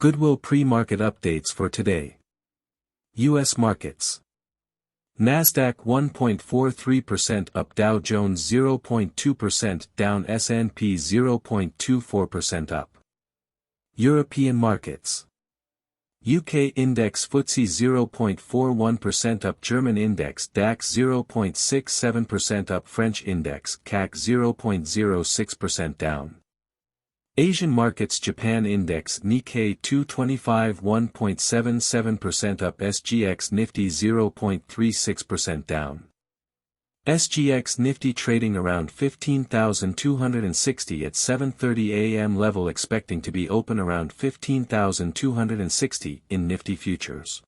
Goodwill pre-market updates for today. U.S. markets. Nasdaq 1.43% up, Dow Jones 0.2% down, S&P 0.24% up. European markets. UK index FTSE 0.41% up, German index DAX 0.67% up, French index CAC 0.06% down. Asian markets, Japan index Nikkei 225 1.77% up, SGX Nifty 0.36% down. SGX Nifty trading around 15,260 at 7:30 a.m. level, expecting to be open around 15,260 in Nifty futures.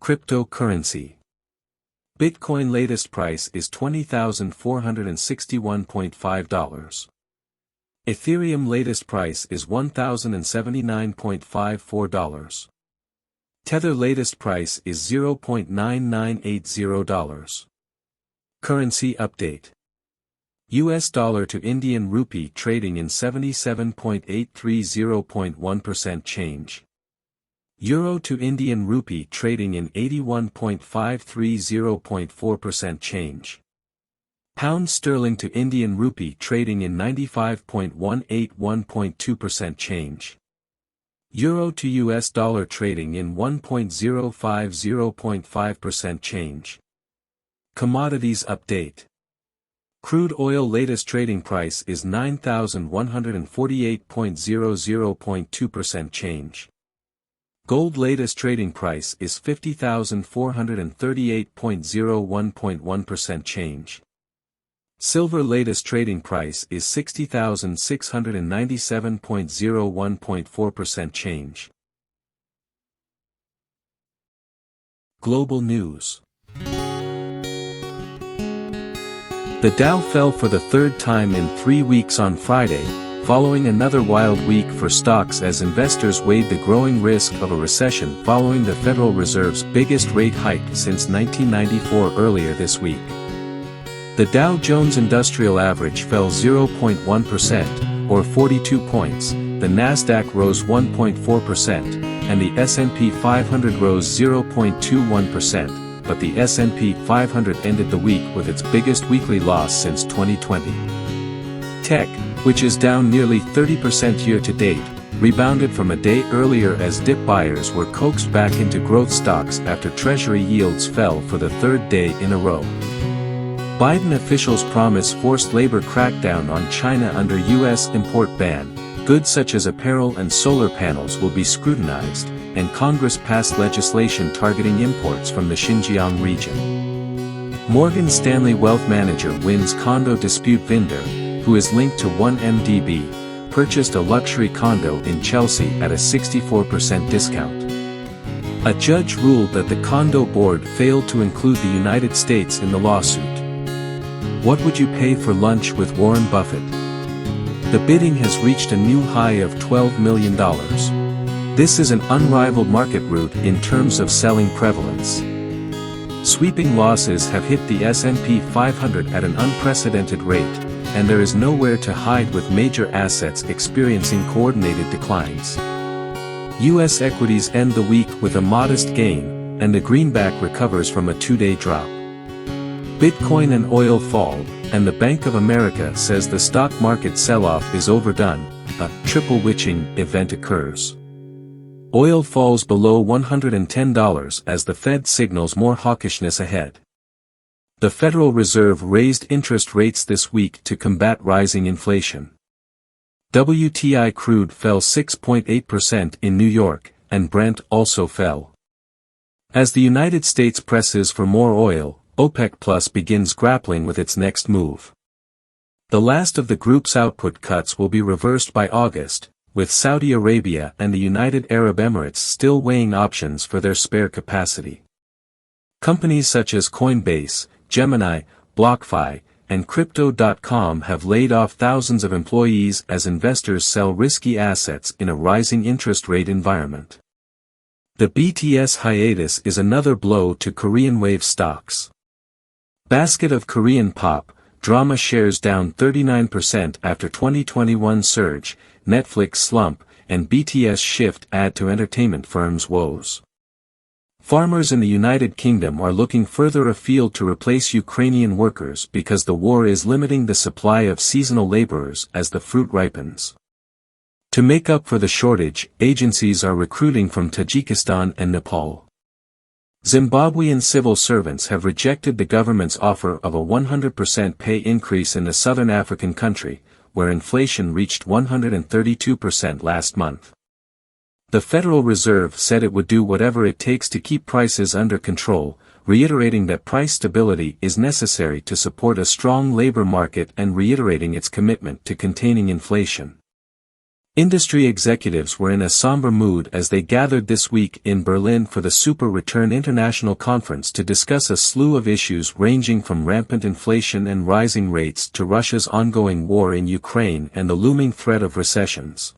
Cryptocurrency. Bitcoin latest price is $20,461.5. Ethereum latest price is $1,079.54. Tether latest price is $0.9980. Currency update. US dollar to Indian rupee trading in 77.830.1% change. Euro to Indian rupee trading in 81.530.4% change. Pound sterling to Indian rupee trading in 95.181.2% change. Euro to US dollar trading in 1.050.5% change. Commodities update. Crude oil latest trading price is $9,148.00.2% change. Gold latest trading price is $50,438.01.1% change. Silver latest trading price is $60,697.01.4% change. Global news. The Dow fell for the third time in 3 weeks on Friday, following another wild week for stocks as investors weighed the growing risk of a recession following the Federal Reserve's biggest rate hike since 1994 earlier this week. The Dow Jones Industrial Average fell 0.1%, or 42 points, the Nasdaq rose 1.4%, and the S&P 500 rose 0.21%, but the S&P 500 ended the week with its biggest weekly loss since 2020. Tech, which is down nearly 30% year-to-date, rebounded from a day earlier as dip buyers were coaxed back into growth stocks after Treasury yields fell for the third day in a row. Biden officials promise forced labor crackdown on China under U.S. import ban. Goods such as apparel and solar panels will be scrutinized, and Congress passed legislation targeting imports from the Xinjiang region. Morgan Stanley wealth manager wins condo dispute. Vendor, who is linked to 1MDB, purchased a luxury condo in Chelsea at a 64% discount. A judge ruled that the condo board failed to include the United States in the lawsuit. What would you pay for lunch with Warren Buffett? The bidding has reached a new high of $12 million. This is an unrivaled market route in terms of selling prevalence. Sweeping losses have hit the S&P 500 at an unprecedented rate, and there is nowhere to hide with major assets experiencing coordinated declines. U.S. equities end the week with a modest gain, and the greenback recovers from a 2-day drop. Bitcoin and oil fall, and the Bank of America says the stock market sell-off is overdone. A triple witching event occurs. Oil falls below $110 as the Fed signals more hawkishness ahead. The Federal Reserve raised interest rates this week to combat rising inflation. WTI crude fell 6.8% in New York, and Brent also fell. As the United States presses for more oil, OPEC Plus begins grappling with its next move. The last of the group's output cuts will be reversed by August, with Saudi Arabia and the United Arab Emirates still weighing options for their spare capacity. Companies such as Coinbase, Gemini, BlockFi, and Crypto.com have laid off thousands of employees as investors sell risky assets in a rising interest rate environment. The BTS hiatus is another blow to Korean wave stocks. Basket of Korean pop, drama shares down 39% after 2021 surge, Netflix slump, and BTS shift add to entertainment firms' woes. Farmers in the United Kingdom are looking further afield to replace Ukrainian workers because the war is limiting the supply of seasonal laborers as the fruit ripens. To make up for the shortage, agencies are recruiting from Tajikistan and Nepal. Zimbabwean civil servants have rejected the government's offer of a 100% pay increase in the southern African country, where inflation reached 132% last month. The Federal Reserve said it would do whatever it takes to keep prices under control, reiterating that price stability is necessary to support a strong labor market and reiterating its commitment to containing inflation. Industry executives were in a somber mood as they gathered this week in Berlin for the Super Return International Conference to discuss a slew of issues ranging from rampant inflation and rising rates to Russia's ongoing war in Ukraine and the looming threat of recessions.